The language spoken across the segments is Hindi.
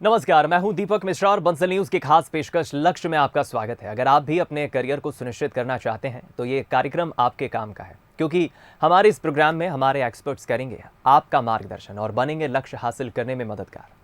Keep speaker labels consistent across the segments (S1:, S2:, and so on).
S1: नमस्कार, मैं हूं दीपक मिश्रा और बंसल न्यूज की खास पेशकश लक्ष्य में आपका स्वागत है। अगर आप भी अपने करियर को सुनिश्चित करना चाहते हैं तो ये कार्यक्रम आपके काम का है, क्योंकि हमारे इस प्रोग्राम में हमारे एक्सपर्ट्स करेंगे आपका मार्गदर्शन और बनेंगे लक्ष्य हासिल करने में मददगार।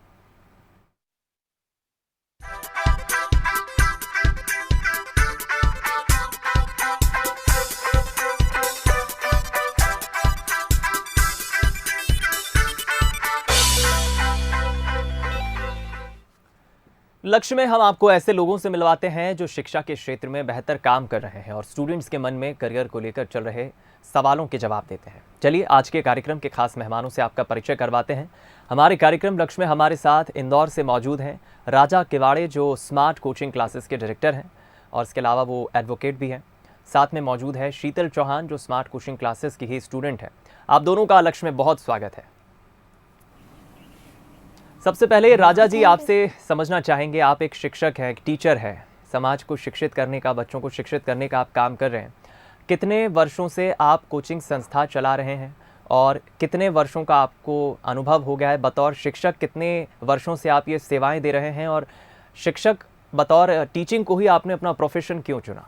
S1: लक्ष्य में हम आपको ऐसे लोगों से मिलवाते हैं जो शिक्षा के क्षेत्र में बेहतर काम कर रहे हैं और स्टूडेंट्स के मन में करियर को लेकर चल रहे सवालों के जवाब देते हैं। चलिए आज के कार्यक्रम के खास मेहमानों से आपका परिचय करवाते हैं। हमारे कार्यक्रम लक्ष्य में हमारे साथ इंदौर से मौजूद हैं राजा किवाड़े, जो स्मार्ट कोचिंग क्लासेस के डायरेक्टर हैं और इसके अलावा वो एडवोकेट भी हैं। साथ में मौजूद है शीतल चौहान, जो स्मार्ट कोचिंग क्लासेस की ही स्टूडेंट है। आप दोनों का लक्ष्य में बहुत स्वागत है। सबसे पहले राजा जी, आपसे समझना चाहेंगे, आप एक शिक्षक हैं, एक टीचर हैं, समाज को शिक्षित करने का, बच्चों को शिक्षित करने का आप काम कर रहे हैं। कितने वर्षों से आप कोचिंग संस्था चला रहे हैं और कितने वर्षों का आपको अनुभव हो गया है बतौर शिक्षक? कितने वर्षों से आप ये सेवाएं दे रहे हैं और शिक्षक बतौर टीचिंग को ही आपने अपना प्रोफेशन क्यों चुना?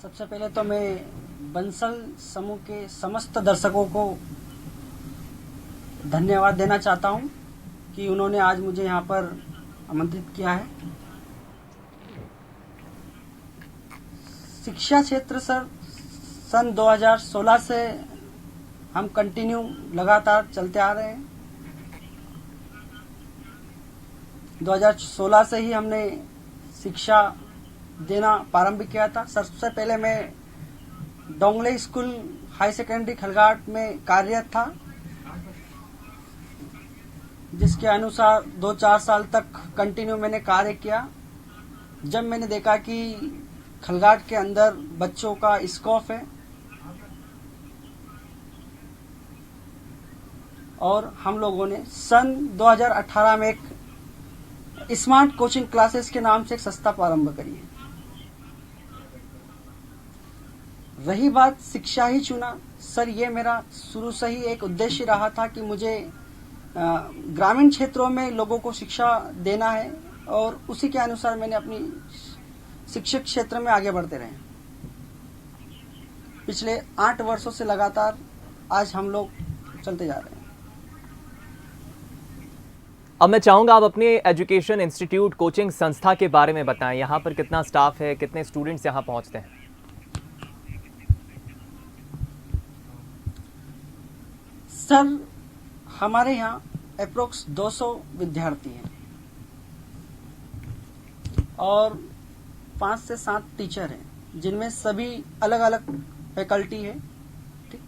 S2: सबसे पहले तो मैं बंसल समूह के समस्त दर्शकों को धन्यवाद देना चाहता हूं कि उन्होंने आज मुझे यहां पर आमंत्रित किया है। शिक्षा क्षेत्र सन 2016 से हम कंटिन्यू लगातार चलते आ रहे हैं। 2016 से ही हमने शिक्षा देना प्रारंभ किया था। सबसे पहले मैं डोंगले स्कूल हाई सेकेंडरी खलघाट में कार्यरत था, जिसके अनुसार 2-4 साल तक कंटिन्यू मैंने कार्य किया। जब मैंने देखा कि खलघाट के अंदर बच्चों का स्कोप है और हम लोगों ने सन 2018 में एक स्मार्ट कोचिंग क्लासेस के नाम से एक संस्था प्रारंभ करी है। रही बात शिक्षा ही चुना, सर ये मेरा शुरू से ही एक उद्देश्य रहा था कि मुझे ग्रामीण क्षेत्रों में लोगों को शिक्षा देना है और उसी के अनुसार मैंने अपनी शिक्षक क्षेत्र में आगे बढ़ते रहे। पिछले 8 वर्षों से लगातार आज हम लोग चलते जा रहे हैं।
S1: अब मैं चाहूंगा आप अपने एजुकेशन इंस्टीट्यूट कोचिंग संस्था के बारे में बताएं। यहाँ पर कितना स्टाफ है, कितने स्टूडेंट्स यहाँ पहुँचते हैं?
S2: सर हमारे यहाँ अप्रोक्स 200 विद्यार्थी हैं और 5 से 7 टीचर हैं, जिनमें सभी अलग अलग फैकल्टी है। ठीक,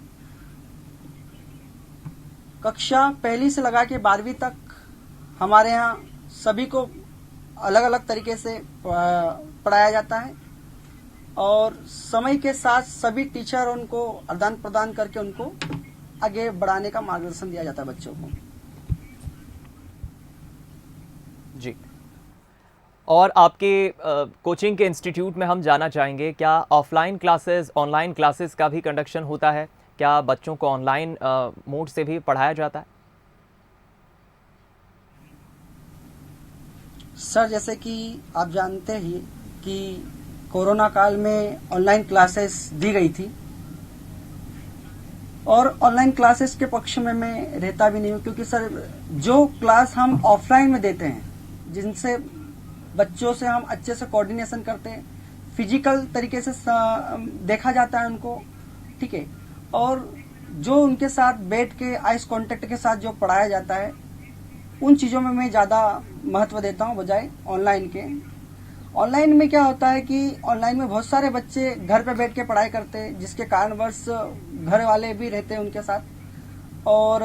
S2: कक्षा पहली से लगा के 12वीं तक हमारे यहाँ सभी को अलग अलग तरीके से पढ़ाया जाता है और समय के साथ सभी टीचर उनको आदान प्रदान करके उनको आगे बढ़ाने का मार्गदर्शन दिया जाता है बच्चों को।
S1: जी, और आपके कोचिंग के इंस्टीट्यूट में हम जाना चाहेंगे, क्या ऑफलाइन क्लासेस, ऑनलाइन क्लासेस का भी कंडक्शन होता है? क्या बच्चों को ऑनलाइन मोड से भी पढ़ाया जाता है?
S2: सर जैसे कि आप जानते ही कि कोरोना काल में ऑनलाइन क्लासेस दी गई थी और ऑनलाइन क्लासेस के पक्ष में मैं रहता भी नहीं हूँ, क्योंकि सर जो क्लास हम ऑफलाइन में देते हैं, जिनसे बच्चों से हम अच्छे से कोऑर्डिनेशन करते हैं, फिजिकल तरीके से देखा जाता है उनको, ठीक है, और जो उनके साथ बैठ के आइस कांटेक्ट के साथ जो पढ़ाया जाता है, उन चीज़ों में मैं ज़्यादा महत्व देता हूँ बजाय ऑनलाइन के। ऑनलाइन में क्या होता है कि ऑनलाइन में बहुत सारे बच्चे घर पे बैठ के पढ़ाई करते हैं, जिसके कारणवश घर वाले भी रहते हैं उनके साथ और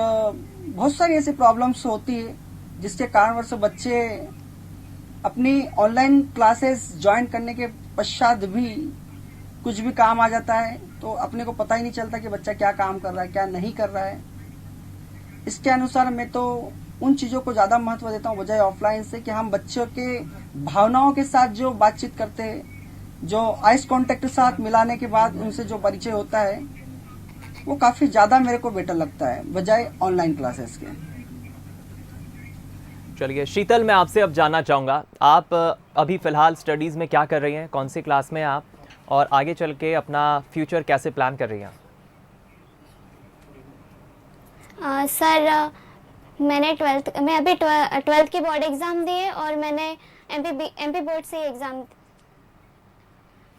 S2: बहुत सारी ऐसी प्रॉब्लम्स होती है, जिसके कारणवश बच्चे अपनी ऑनलाइन क्लासेस ज्वाइन करने के पश्चात भी कुछ भी काम आ जाता है तो अपने को पता ही नहीं चलता कि बच्चा क्या काम कर रहा है, क्या नहीं कर रहा है। इसके अनुसार मैं तो उन चीज़ों को ज़्यादा महत्व देता हूँ बजाय ऑफलाइन से, कि हम बच्चों के भावनाओं के साथ जो बातचीत करते हैं, जो आइस कांटेक्ट के साथ मिलाने के बाद उनसे जो परिचय होता है, वो काफ़ी ज़्यादा मेरे को बेटर लगता है बजाय ऑनलाइन क्लासेस के।
S1: चलिए शीतल, मैं आपसे अब जानना चाहूँगा, आप अभी फ़िलहाल स्टडीज़ में क्या कर रही हैं, कौन सी क्लास में हैं आप, और आगे चल के अपना फ्यूचर कैसे प्लान कर रही हैं?
S3: सर मैं अभी ट्वेल्थ की बोर्ड एग्ज़ाम दी है और मैंने एमपी बोर्ड से एग्ज़ाम,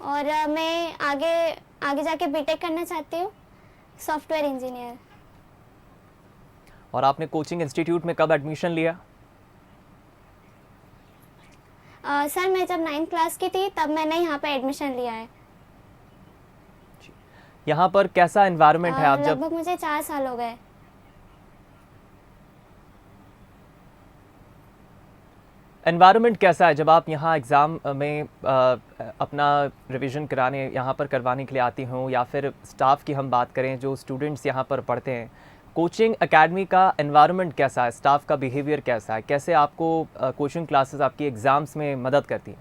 S3: और मैं आगे जाके बीटेक करना चाहती हूँ, सॉफ्टवेयर इंजीनियर।
S1: और आपने कोचिंग इंस्टीट्यूट में कब एडमिशन लिया?
S3: सर मैं जब 9th क्लास की थी तब मैंने यहाँ पे एडमिशन लिया है।
S1: यहाँ पर कैसा एनवायरनमेंट है? आप जब
S3: लगभग मुझे 4 साल हो गए।
S1: एनवायरनमेंट कैसा है जब आप यहाँ एग्ज़ाम में अपना रिवीजन कराने यहाँ पर करवाने के लिए आती हों, या फिर स्टाफ की हम बात करें जो स्टूडेंट्स यहाँ पर पढ़ते हैं, कोचिंग एकेडमी का एनवायरनमेंट कैसा है, स्टाफ का बिहेवियर कैसा है, कैसे आपको कोचिंग क्लासेस आपकी एग्ज़ाम्स में मदद करती हैं?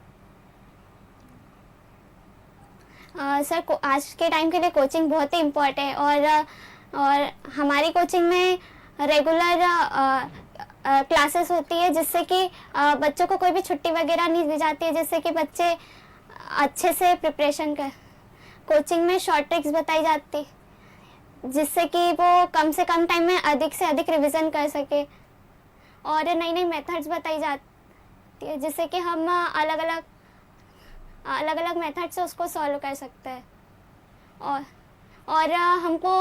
S3: सर आज के टाइम के लिए कोचिंग बहुत ही इम्पोर्टेंट है, और हमारी कोचिंग में रेगुलर क्लासेस होती है, जिससे कि बच्चों को कोई भी छुट्टी वगैरह नहीं दी जाती है, जिससे कि बच्चे अच्छे से प्रिपरेशन कर। कोचिंग में शॉर्ट ट्रिक्स बताई जाती, जिससे कि वो कम से कम टाइम में अधिक से अधिक रिवीजन कर सके, और नई नई मेथड्स बताई जाती है, जिससे कि हम अलग अलग मेथड से उसको सॉल्व कर सकते हैं, और हमको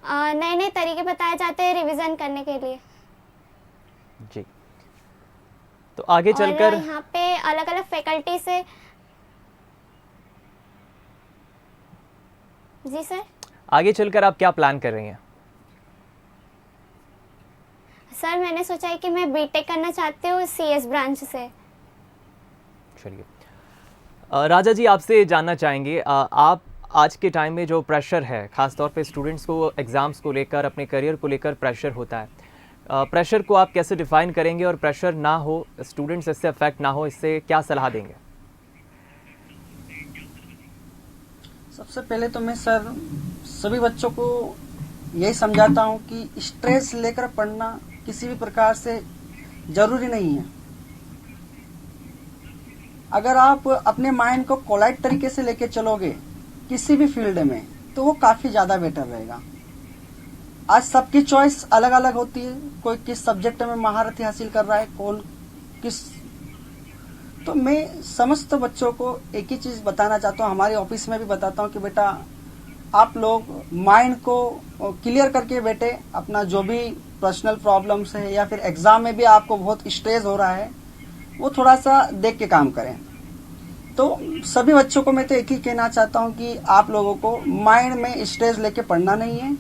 S3: नए नए तरीके बताए जाते हैं रिवीजन करने के लिए।
S1: जी, तो आगे चलकर
S3: यहाँ पे अलग अलग फैकल्टी से। जी सर।
S1: आगे चलकर आप क्या प्लान कर रही हैं?
S3: सर मैंने सोचा है कि मैं बीटेक करना चाहती हूँ सीएस ब्रांच से।
S1: चलिए राजा जी, आपसे जानना चाहेंगे, आप आज के टाइम में जो प्रेशर है, ख़ास तौर पे स्टूडेंट्स को एग्ज़ाम्स को लेकर, अपने करियर को लेकर प्रेशर होता है, प्रेशर को आप कैसे डिफ़ाइन करेंगे, और प्रेशर ना हो, स्टूडेंट्स इससे अफेक्ट ना हो, इससे क्या सलाह देंगे?
S2: सबसे पहले तो मैं सर सभी बच्चों को यही समझाता हूँ कि स्ट्रेस लेकर पढ़ना किसी भी प्रकार से जरूरी नहीं है। अगर आप अपने माइंड को कोलाइट तरीके से लेके चलोगे किसी भी फील्ड में, तो वो काफ़ी ज़्यादा बेटर रहेगा। आज सबकी चॉइस अलग अलग होती है, कोई किस सब्जेक्ट में महारत हासिल कर रहा है, कौन किस। तो मैं समस्त बच्चों को एक ही चीज़ बताना चाहता हूँ, हमारे ऑफिस में भी बताता हूँ कि बेटा आप लोग माइंड को क्लियर करके बैठे, अपना जो भी पर्सनल प्रॉब्लम्स है या फिर एग्ज़ाम में भी आपको बहुत स्ट्रेस हो रहा है, वो थोड़ा सा देख के काम करें। तो सभी बच्चों को मैं तो एक ही कहना चाहता हूँ कि आप लोगों को माइंड में स्ट्रेस लेके पढ़ना नहीं है,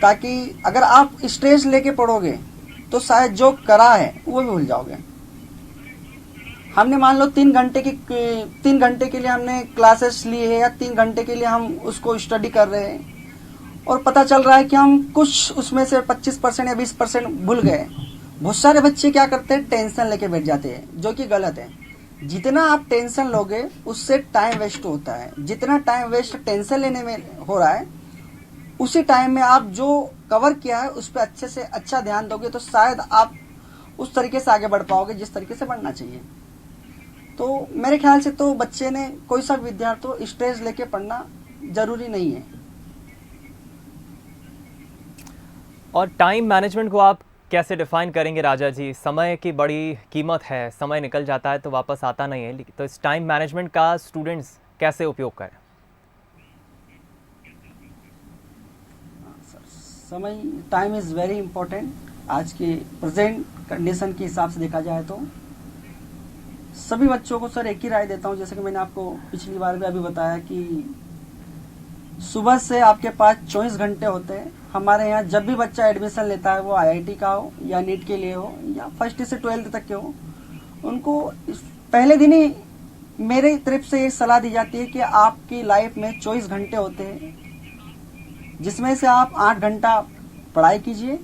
S2: ताकि अगर आप स्ट्रेस लेके पढ़ोगे तो शायद जो करा है वो भी भूल जाओगे। हमने मान लो 3 घंटे के लिए हमने क्लासेस ली है, या 3 घंटे के लिए हम उसको स्टडी कर रहे हैं, और पता चल रहा है कि हम कुछ उसमें से 25% या 20% भूल गए। बहुत सारे बच्चे क्या करते हैं, टेंशन लेके बैठ जाते हैं, जो कि गलत है। जितना आप टेंशन लोगे उससे टाइम वेस्ट होता है। जितना टाइम वेस्ट टेंशन लेने में हो रहा है, उसी टाइम में आप जो कवर किया है उस पर अच्छे से अच्छा ध्यान दोगे, तो शायद आप उस तरीके से आगे बढ़ पाओगे जिस तरीके से बढ़ना चाहिए। तो मेरे ख्याल से तो बच्चे ने, कोई सा विद्यार्थी स्ट्रेस लेके पढ़ना जरूरी नहीं है।
S1: और टाइम मैनेजमेंट को आप कैसे डिफाइन करेंगे राजा जी? समय की बड़ी कीमत है, समय निकल जाता है तो वापस आता नहीं है, तो इस टाइम मैनेजमेंट का स्टूडेंट्स कैसे उपयोग करें?
S2: समय, टाइम इज़ वेरी इम्पोर्टेंट। आज के प्रेजेंट कंडीशन के हिसाब से देखा जाए तो सभी बच्चों को सर एक ही राय देता हूँ, जैसे कि मैंने आपको पिछली बार भी अभी बताया कि सुबह से आपके पास 24 घंटे होते हैं। हमारे यहाँ जब भी बच्चा एडमिशन लेता है, वो आईआईटी का हो या नीट के लिए हो या फर्स्ट से 12th तक के हो, उनको पहले दिन ही मेरे तरफ से ये सलाह दी जाती है कि आपकी लाइफ में 24 घंटे होते हैं, जिसमें से आप 8 घंटा पढ़ाई कीजिए,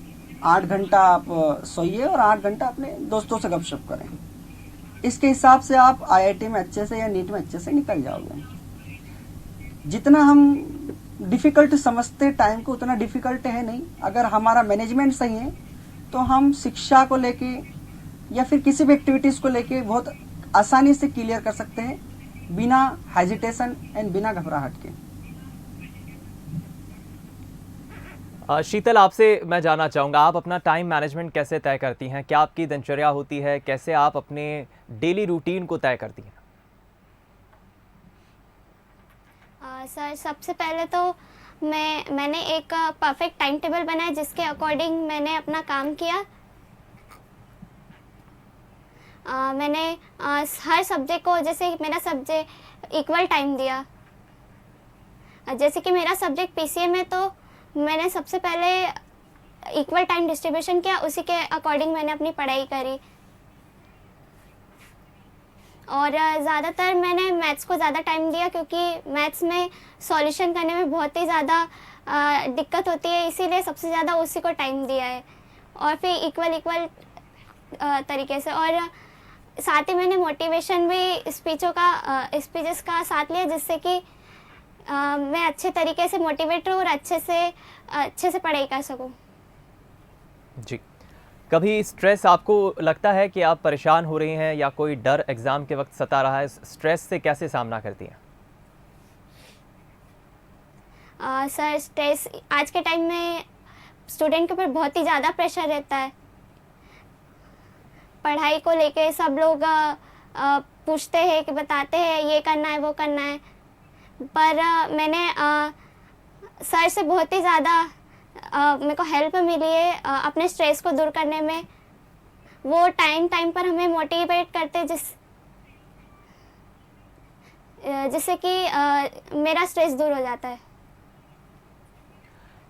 S2: 8 घंटा आप सोइए और 8 घंटा अपने दोस्तों से गपशप करें। इसके हिसाब से आप आईआईटी में अच्छे से या नीट में अच्छे से निकल जाओगे। जितना हम डिफिकल्ट समझते टाइम को, उतना डिफिकल्ट है नहीं। अगर हमारा मैनेजमेंट सही है तो हम शिक्षा को लेके या फिर किसी भी एक्टिविटीज को लेके बहुत आसानी से क्लियर कर सकते हैं, बिना हेजिटेशन एंड बिना घबराहट के।
S1: शीतल, आपसे मैं जानना चाहूँगा, आप अपना टाइम मैनेजमेंट कैसे तय करती हैं? क्या आपकी दिनचर्या होती है? कैसे आप अपने डेली रूटीन को तय करती हैं?
S3: सर, सबसे पहले तो मैंने एक परफेक्ट टाइम टेबल बनाया जिसके अकॉर्डिंग मैंने अपना काम किया। मैंने हर सब्जेक्ट को, जैसे मेरा सब्जेक्ट इक्वल टाइम दिया। जैसे कि मेरा सब्जेक्ट पीसीएम है तो मैंने सबसे पहले इक्वल टाइम डिस्ट्रीब्यूशन किया, उसी के अकॉर्डिंग मैंने अपनी पढ़ाई करी। और ज़्यादातर मैंने मैथ्स को ज़्यादा टाइम दिया क्योंकि मैथ्स में सॉल्यूशन करने में बहुत ही ज़्यादा दिक्कत होती है, इसीलिए सबसे ज़्यादा उसी को टाइम दिया है। और फिर इक्वल तरीके से, और साथ ही मैंने मोटिवेशन भी स्पीचेस का साथ लिया, जिससे कि मैं अच्छे तरीके से मोटिवेट रहूँ और अच्छे से पढ़ाई कर सकूँ।
S1: जी, कभी स्ट्रेस आपको लगता है कि आप परेशान हो रही हैं या कोई डर एग्ज़ाम के वक्त सता रहा है? स्ट्रेस से कैसे सामना करती हैं?
S3: सर, स्ट्रेस आज के टाइम में स्टूडेंट के ऊपर बहुत ही ज़्यादा प्रेशर रहता है। पढ़ाई को लेके सब लोग पूछते हैं कि बताते हैं ये करना है वो करना है, पर मैंने सर से बहुत ही ज़्यादा मेरे को हेल्प मिली है अपने स्ट्रेस को दूर करने में। वो टाइम पर हमें मोटिवेट करते जिससे कि मेरा स्ट्रेस दूर हो जाता है।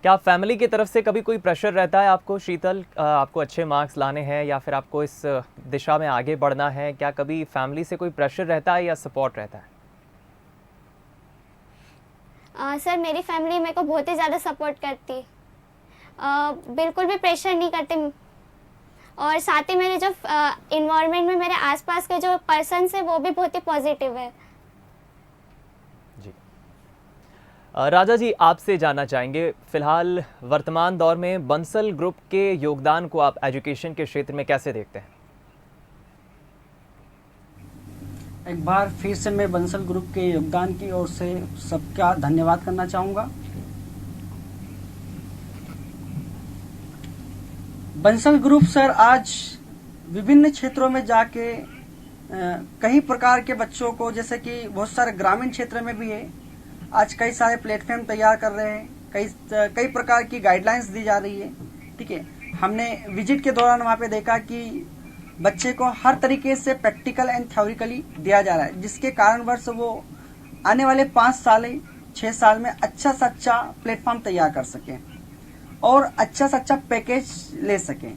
S1: क्या फैमिली की तरफ से कभी कोई प्रेशर रहता है आपको, शीतल? आपको अच्छे मार्क्स लाने हैं या फिर आपको इस दिशा में आगे बढ़ना है? क्या कभी फैमिली से कोई प्रेशर रहता है या सपोर्ट रहता है?
S3: सर, मेरी फैमिली मेरे को बहुत ही ज़्यादा सपोर्ट करती, बिल्कुल भी प्रेशर नहीं करते। और साथ ही मेरे जो इन्वायरमेंट में मेरे आसपास के जो पर्सन्स हैं वो भी बहुत ही पॉजिटिव है।
S1: जी, राजा जी, आपसे जानना चाहेंगे, फिलहाल वर्तमान दौर में बंसल ग्रुप के योगदान को आप एजुकेशन के क्षेत्र में कैसे देखते हैं?
S2: एक बार फिर से मैं बंसल ग्रुप के योगदान की ओर से सबका धन्यवाद करना चाहूँगा। बंसल ग्रुप सर आज विभिन्न क्षेत्रों में जाके कई प्रकार के बच्चों को, जैसे कि बहुत सारे ग्रामीण क्षेत्र में भी है, आज कई सारे प्लेटफॉर्म तैयार कर रहे हैं, कई प्रकार की गाइडलाइंस दी जा रही है। ठीक है, हमने विजिट के दौरान वहाँ पे देखा कि बच्चे को हर तरीके से प्रैक्टिकल एंड थ्योरिकली दिया जा रहा है, जिसके कारणवश वो आने वाले 5 साल 6 साल में अच्छा से अच्छा प्लेटफॉर्म तैयार कर सकें और अच्छा से अच्छा पैकेज ले सकें।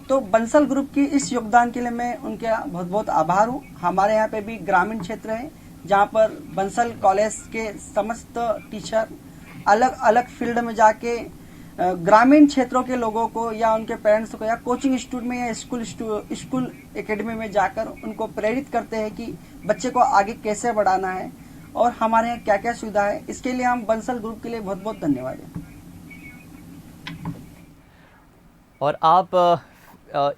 S2: तो बंसल ग्रुप की इस योगदान के लिए मैं उनके बहुत बहुत आभार हूँ। हमारे यहाँ पे भी ग्रामीण क्षेत्र है जहाँ पर बंसल कॉलेज के समस्त टीचर अलग अलग फील्ड में जाके ग्रामीण क्षेत्रों के लोगों को या उनके पेरेंट्स को या कोचिंग इंस्टीट्यूट में या स्कूल एकेडमी में जाकर उनको प्रेरित करते हैं कि बच्चे को आगे कैसे बढ़ाना है और हमारे यहाँ क्या क्या सुविधा है। इसके लिए हम बंसल ग्रुप के लिए बहुत बहुत धन्यवाद है।
S1: और आप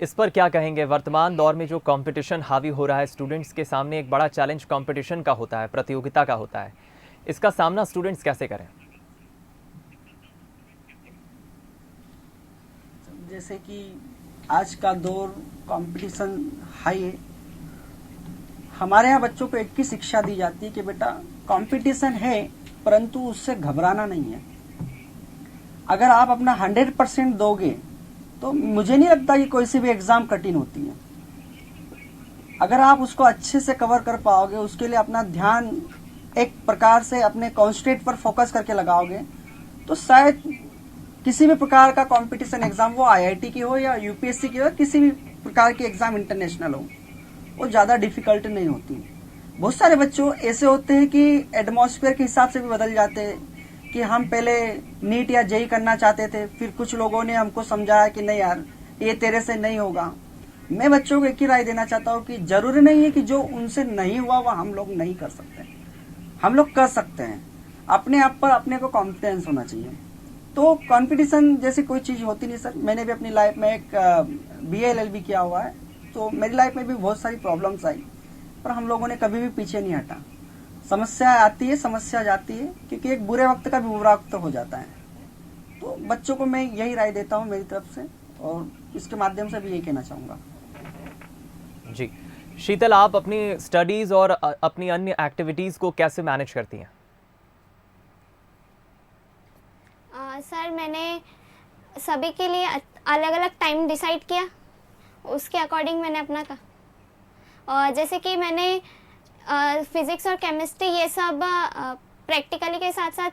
S1: इस पर क्या कहेंगे? वर्तमान दौर में जो कंपटीशन हावी हो रहा है, स्टूडेंट्स के सामने एक बड़ा चैलेंज कंपटीशन का होता है, प्रतियोगिता का होता है, इसका सामना स्टूडेंट्स कैसे करें?
S2: जैसे कि आज का दौर कंपटीशन हाई है, हमारे यहाँ बच्चों को एक ही शिक्षा दी जाती है कि बेटा कंपटीशन है परंतु उससे घबराना नहीं है। अगर आप अपना 100% दोगे तो मुझे नहीं लगता कि कोई सी भी एग्जाम कठिन होती है। अगर आप उसको अच्छे से कवर कर पाओगे, उसके लिए अपना ध्यान एक प्रकार से अपने कॉन्सेंट्रेट पर फोकस करके लगाओगे, तो शायद किसी भी प्रकार का कंपटीशन एग्जाम, वो आईआईटी की हो या यूपीएससी की हो, किसी भी प्रकार की एग्जाम इंटरनेशनल हो, वो ज्यादा डिफिकल्ट नहीं होती। बहुत सारे बच्चों ऐसे होते हैं कि एटमॉस्फेयर के हिसाब से भी बदल जाते हैं कि हम पहले नीट या जेई करना चाहते थे, फिर कुछ लोगों ने हमको समझाया कि नहीं यार ये तेरे से नहीं होगा। मैं बच्चों को एक ही राय देना चाहता हूँ कि जरूरी नहीं है कि जो उनसे नहीं हुआ वह हम लोग नहीं कर सकते, हम लोग कर सकते हैं। अपने आप पर अपने को कॉन्फिडेंस होना चाहिए। तो कंपटीशन जैसी कोई चीज होती नहीं सर। मैंने भी अपनी लाइफ में एक BA LLB किया हुआ है, तो मेरी लाइफ में भी बहुत सारी प्रॉब्लम्स आई, पर हम लोगों ने कभी भी पीछे नहीं हटा। समस्या आती है, समस्या जाती है, क्योंकि एक बुरे वक्त का भी बुरा वक्त हो जाता है। तो बच्चों को मैं यही राय देता हूँ मेरी तरफ से, और इसके माध्यम से भी यही कहना चाहूँगा।
S1: जी शीतल, आप अपनी स्टडीज़ और अपनी अन्य एक्टिविटीज़ को कैसे मैनेज करती हैं?
S3: सर मैंने सभी के लिए अलग अलग टाइम डिसाइड किया, उसके अकॉर्डिंग मैंने अपना और जैसे कि मैंने फिज़िक्स और केमिस्ट्री ये सब प्रैक्टिकली के साथ साथ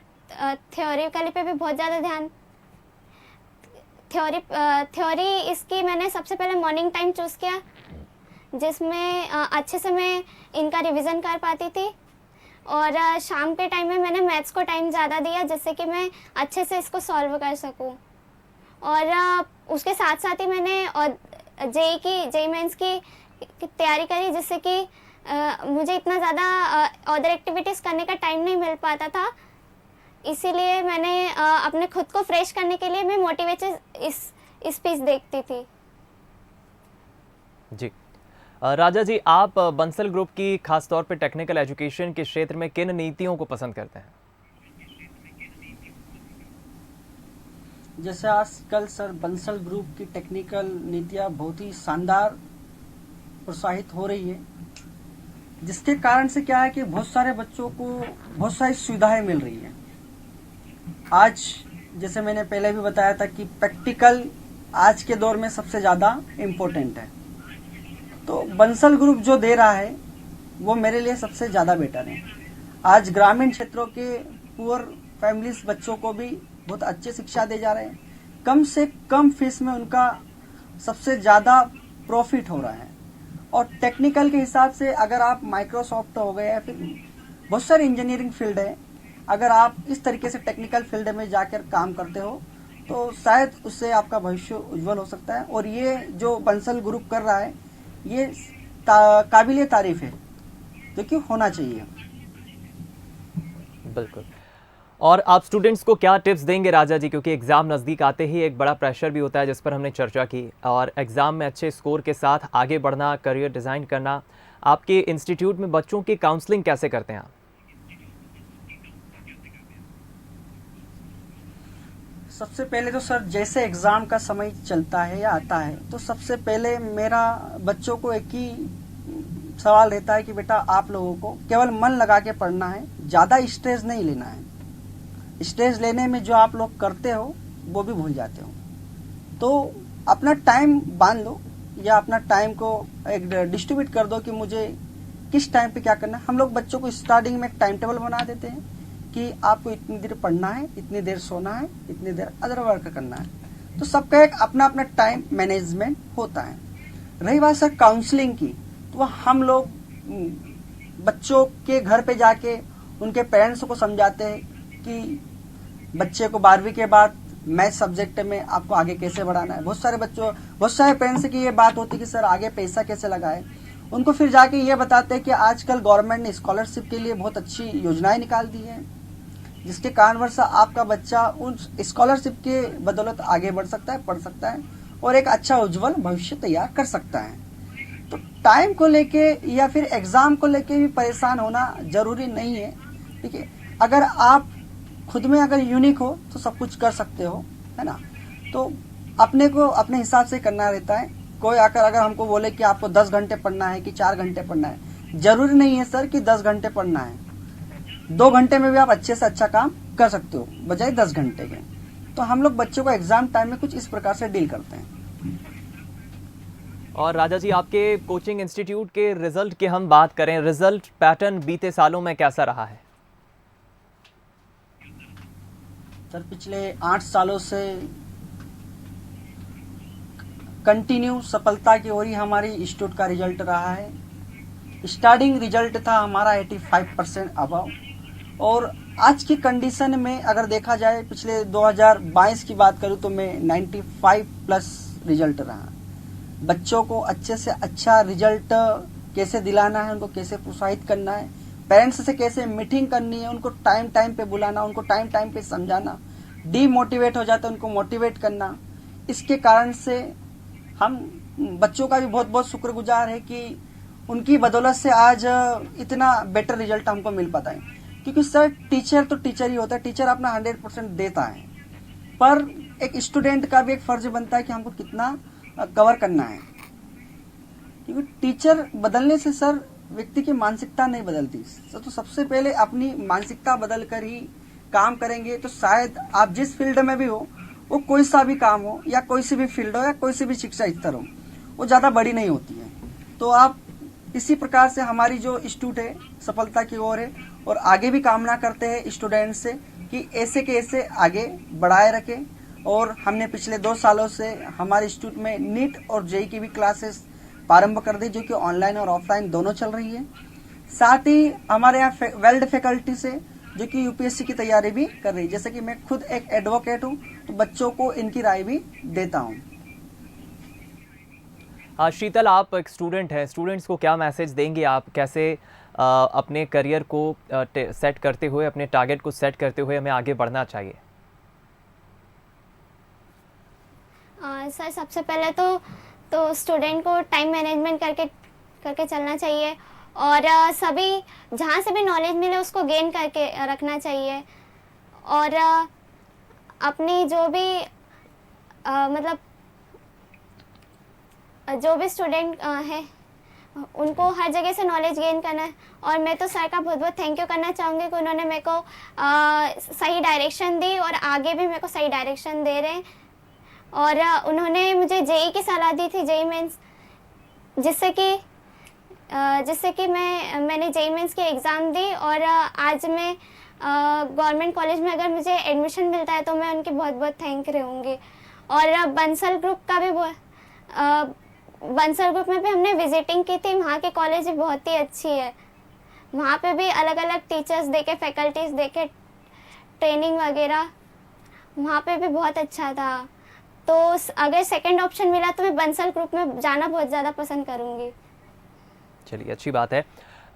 S3: थ्योरिकली पे भी बहुत ज़्यादा ध्यान। थ्योरी इसकी मैंने सबसे पहले मॉर्निंग टाइम चूज़ किया, जिसमें अच्छे से मैं इनका रिवीजन कर पाती थी, और शाम के टाइम में मैंने मैथ्स को टाइम ज़्यादा दिया, जिससे कि मैं अच्छे से इसको सॉल्व कर सकूं। और उसके साथ साथ ही मैंने जेई मेंस की तैयारी करी, जिससे कि मुझे इतना ज़्यादा अदर एक्टिविटीज़ करने का टाइम नहीं मिल पाता था। इसीलिए मैंने अपने खुद को फ्रेश करने के लिए मैं मोटिवेशन इस स्पीच देखती थी।
S1: जी राजा जी, आप बंसल ग्रुप की खासतौर पर टेक्निकल एजुकेशन के क्षेत्र में किन नीतियों को पसंद करते हैं?
S2: जैसे आजकल सर बंसल ग्रुप की टेक्निकल नीतियाँ बहुत ही शानदार प्रोत्साहित हो रही है, जिसके कारण से क्या है कि बहुत सारे बच्चों को बहुत सारी सुविधाएं मिल रही है। आज जैसे मैंने पहले भी बताया था कि प्रैक्टिकल आज के दौर में सबसे ज़्यादा इम्पोर्टेंट है, तो बंसल ग्रुप जो दे रहा है वो मेरे लिए सबसे ज़्यादा बेटर है। आज ग्रामीण क्षेत्रों के पुअर फैमिलीज बच्चों को भी बहुत अच्छी शिक्षा दे जा रहे हैं, कम से कम फीस में उनका सबसे ज़्यादा प्रॉफिट हो रहा है। और टेक्निकल के हिसाब से अगर आप माइक्रोसॉफ्ट हो गए या फिर बहुत सारी इंजीनियरिंग फील्ड है, अगर आप इस तरीके से टेक्निकल फील्ड में जाकर काम करते हो तो शायद उससे आपका भविष्य उज्जवल हो सकता है। और ये जो बंसल ग्रुप कर रहा है ये काबिले तारीफ है, जो कि होना चाहिए।
S1: बिल्कुल। और आप स्टूडेंट्स को क्या टिप्स देंगे राजा जी, क्योंकि एग्ज़ाम नज़दीक आते ही एक बड़ा प्रेशर भी होता है जिस पर हमने चर्चा की, और एग्ज़ाम में अच्छे स्कोर के साथ आगे बढ़ना, करियर डिज़ाइन करना। आपके इंस्टीट्यूट में बच्चों की काउंसलिंग कैसे करते हैं आप?
S2: सबसे पहले तो सर जैसे एग्ज़ाम का समय चलता है या आता है, तो सबसे पहले मेरा बच्चों को एक ही सवाल रहता है कि बेटा आप लोगों को केवल मन लगा के पढ़ना है, ज़्यादा स्ट्रेस नहीं लेना है। स्ट्रेस लेने में जो आप लोग करते हो वो भी भूल जाते हो। तो अपना टाइम बांध लो, या अपना टाइम को एक डिस्ट्रीब्यूट कर दो कि मुझे किस टाइम पे क्या करना है। हम लोग बच्चों को स्टार्टिंग में एक टाइम टेबल बना देते हैं कि आपको इतनी देर पढ़ना है, इतनी देर सोना है, इतनी देर अदर वर्क करना है। तो सबका एक अपना अपना टाइम मैनेजमेंट होता है। रही बात सर काउंसलिंग की, तो हम लोग बच्चों के घर पे जाके उनके पेरेंट्स को समझाते हैं कि बच्चे को 12वीं के बाद मैथ सब्जेक्ट में आपको आगे कैसे बढ़ाना है। बहुत सारे पेरेंट्स की ये बात होती है कि सर आगे पैसा कैसे लगाए। उनको फिर जाके ये बताते हैं कि आजकल गवर्नमेंट ने स्कॉलरशिप के लिए बहुत अच्छी योजनाएं निकाल दी है, जिसके कारणवश आपका बच्चा उन स्कॉलरशिप के बदौलत आगे बढ़ सकता है, पढ़ सकता है और एक अच्छा उज्जवल भविष्य तैयार कर सकता है। तो टाइम को लेके या फिर एग्जाम को लेके भी परेशान होना जरूरी नहीं है। ठीक है, अगर आप खुद में अगर यूनिक हो तो सब कुछ कर सकते हो, है ना। तो अपने को अपने हिसाब से करना रहता है। कोई आकर अगर हमको बोले कि आपको 10 घंटे पढ़ना है कि 4 घंटे पढ़ना है, जरूरी नहीं है सर कि 10 घंटे पढ़ना है। 2 घंटे में भी आप अच्छे से अच्छा काम कर सकते हो बजाय 10 घंटे के। तो हम लोग बच्चों को एग्जाम टाइम में कुछ इस प्रकार से डील करते हैं।
S1: और राजा जी, आपके कोचिंग इंस्टीट्यूट के रिजल्ट की हम बात करें, रिजल्ट पैटर्न बीते सालों में कैसा रहा है?
S2: सर पिछले 8 सालों से कंटिन्यू सफलता की ओर ही हमारी इंस्टीट्यूट का रिजल्ट रहा है। स्टार्टिंग रिजल्ट था हमारा 85% अबव, और आज की कंडीशन में अगर देखा जाए पिछले 2022 की बात करूं तो मैं 95+ रिजल्ट रहा। बच्चों को अच्छे से अच्छा रिजल्ट कैसे दिलाना है, उनको कैसे प्रोत्साहित करना है, पेरेंट्स से कैसे मीटिंग करनी है, उनको टाइम टाइम पे बुलाना, उनको टाइम टाइम पे समझाना, डीमोटिवेट हो जाता है उनको मोटिवेट करना। इसके कारण से हम बच्चों का भी बहुत बहुत शुक्रगुजार है कि उनकी बदौलत से आज इतना बेटर रिजल्ट हमको मिल पाता है। क्योंकि सर टीचर तो टीचर ही होता है, टीचर अपना 100% देता है, पर एक स्टूडेंट का भी एक फर्ज बनता है कि हमको कितना कवर करना है। क्योंकि टीचर बदलने से सर व्यक्ति की मानसिकता नहीं बदलती, तो सबसे पहले अपनी मानसिकता बदल कर ही काम करेंगे तो शायद आप जिस फील्ड में भी हो, वो कोई सा भी काम हो या कोई सी भी फील्ड हो या कोई सी भी शिक्षा स्तर हो, वो ज्यादा बड़ी नहीं होती है। तो आप इसी प्रकार से हमारी जो इंस्टीट्यूट है सफलता की ओर है, और आगे भी कामना करते हैं स्टूडेंट से कि ऐसे के ऐसे आगे बढ़ाए रखें। और हमने पिछले 2 सालों से हमारे इंस्टीट्यूट में नीट और जेईई की भी क्लासेस प्रारंभ कर दी, जो कि ऑनलाइन और ऑफलाइन दोनों चल रही है। साथ ही हमारे यहाँ वेल्ड फैकल्टी से जो कि यूपीएससी की तैयारी भी कर रही है। जैसे कि मैं खुद एक एडवोकेट हूँ, तो बच्चों को इनकी राय भी देता हूँ।
S1: शीतल, आप एक स्टूडेंट हैं, स्टूडेंट्स को क्या मैसेज देंगे आप? कैसे अपने करियर को सेट करते हुए, अपने टारगेट को सेट करते हुए हमें आगे बढ़ना चाहिए?
S3: सर सबसे पहले तो स्टूडेंट को टाइम मैनेजमेंट करके चलना चाहिए, और सभी जहाँ से भी नॉलेज मिले उसको गेन करके रखना चाहिए। और अपनी जो भी मतलब जो भी स्टूडेंट है उनको हर जगह से नॉलेज गेन करना है। और मैं तो सर का बहुत बहुत थैंक यू करना चाहूँगी कि उन्होंने मेरे को सही डायरेक्शन दी और आगे भी मेरे को सही डायरेक्शन दे रहे हैं। और उन्होंने मुझे जेईई की सलाह दी थी, जेईई मेंस, जिससे कि मैंने जेईई मेंस की एग्ज़ाम दी, और आज मैं गवर्नमेंट कॉलेज में अगर मुझे एडमिशन मिलता है तो मैं उनकी बहुत बहुत थैंक रहूँगी। और बंसल ग्रुप में भी हमने विजिटिंग की थी, वहाँ की कॉलेज भी बहुत ही अच्छी है। वहाँ पे भी अलग अलग टीचर्स देखे, फैकल्टीज देखे, ट्रेनिंग वगैरह वहाँ पे भी बहुत अच्छा था। तो अगर सेकंड ऑप्शन मिला तो मैं बंसल ग्रुप में जाना बहुत ज़्यादा पसंद करूँगी।
S1: चलिए, अच्छी बात है।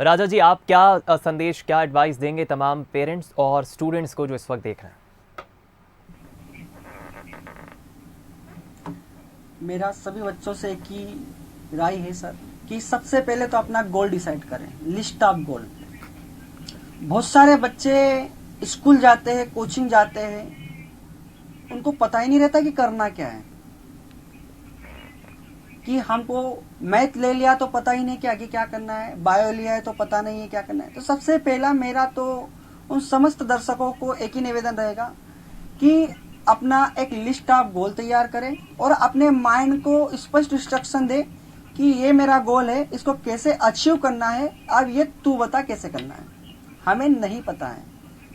S1: राजा जी, आप क्या संदेश, क्या एडवाइस देंगे तमाम पेरेंट्स और स्टूडेंट्स को जो इस वक्त देख रहे हैं?
S2: मेरा सभी बच्चों से एक ही राय है सर, कि सबसे पहले तो अपना गोल डिसाइड करें, लिस्ट ऑफ गोल। बहुत सारे बच्चे स्कूल जाते हैं, कोचिंग जाते हैं, उनको पता ही नहीं रहता कि करना क्या है। कि हमको मैथ ले लिया तो पता ही नहीं कि आगे क्या करना है, बायो लिया है तो पता नहीं है क्या करना है। तो सबसे पहला मेरा तो उन समस्त दर्शकों को एक ही निवेदन रहेगा कि अपना एक लिस्ट ऑफ गोल तैयार करें और अपने माइंड को स्पष्ट इंस्ट्रक्शन दे कि ये मेरा गोल है, इसको कैसे अचीव करना है, अब ये तू बता कैसे करना है, हमें नहीं पता है।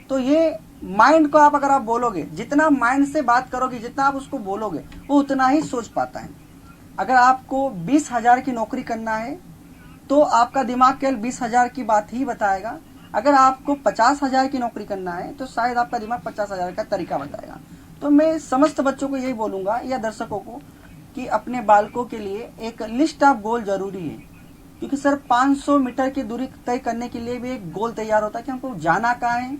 S2: तो ये माइंड को अगर आप बोलोगे, जितना माइंड से बात करोगे, जितना आप उसको बोलोगे, वो उतना ही सोच पाता है। अगर आपको 20,000 की नौकरी करना है तो आपका दिमाग केवल 20,000 की बात ही बताएगा। अगर आपको 50,000 की नौकरी करना है तो शायद आपका दिमाग 50,000 का तरीका बताएगा। तो मैं समस्त बच्चों को यही बोलूंगा या दर्शकों को कि अपने बालकों के लिए एक लिस्ट ऑफ गोल जरूरी है। क्योंकि सर 500 मीटर की दूरी तय करने के लिए भी एक गोल तैयार होता है कि हमको जाना कहाँ है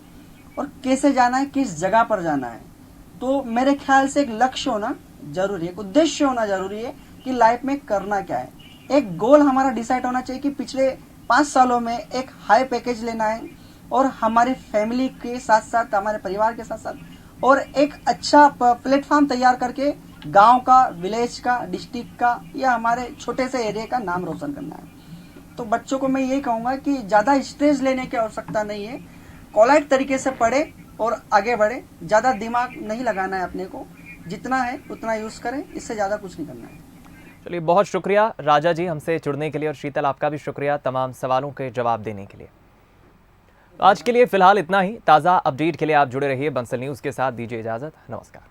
S2: और कैसे जाना है, किस जगह पर जाना है। तो मेरे ख्याल से एक लक्ष्य होना जरूरी है, एक उद्देश्य होना जरूरी है कि लाइफ में करना क्या है। एक गोल हमारा डिसाइड होना चाहिए कि पिछले 5 सालों में एक हाई पैकेज लेना है और हमारी फैमिली के साथ साथ, हमारे परिवार के साथ साथ, और एक अच्छा प्लेटफॉर्म तैयार करके गांव का, विलेज का, डिस्ट्रिक्ट का या हमारे छोटे से एरिया का नाम रोशन करना है। तो बच्चों को मैं यही कहूंगा कि ज्यादा स्ट्रेस लेने की आवश्यकता नहीं है, कोलाइट तरीके से पढ़े और आगे बढ़े। ज्यादा दिमाग नहीं लगाना है अपने को, जितना है उतना यूज करें, इससे ज्यादा कुछ नहीं करना है।
S1: चलिए, बहुत शुक्रिया राजा जी हमसे जुड़ने के लिए, और शीतल आपका भी शुक्रिया तमाम सवालों के जवाब देने के लिए। आज के लिए फिलहाल इतना ही। ताज़ा अपडेट के लिए आप जुड़े रहिए बंसल न्यूज़ के साथ। दीजिए इजाज़त, नमस्कार।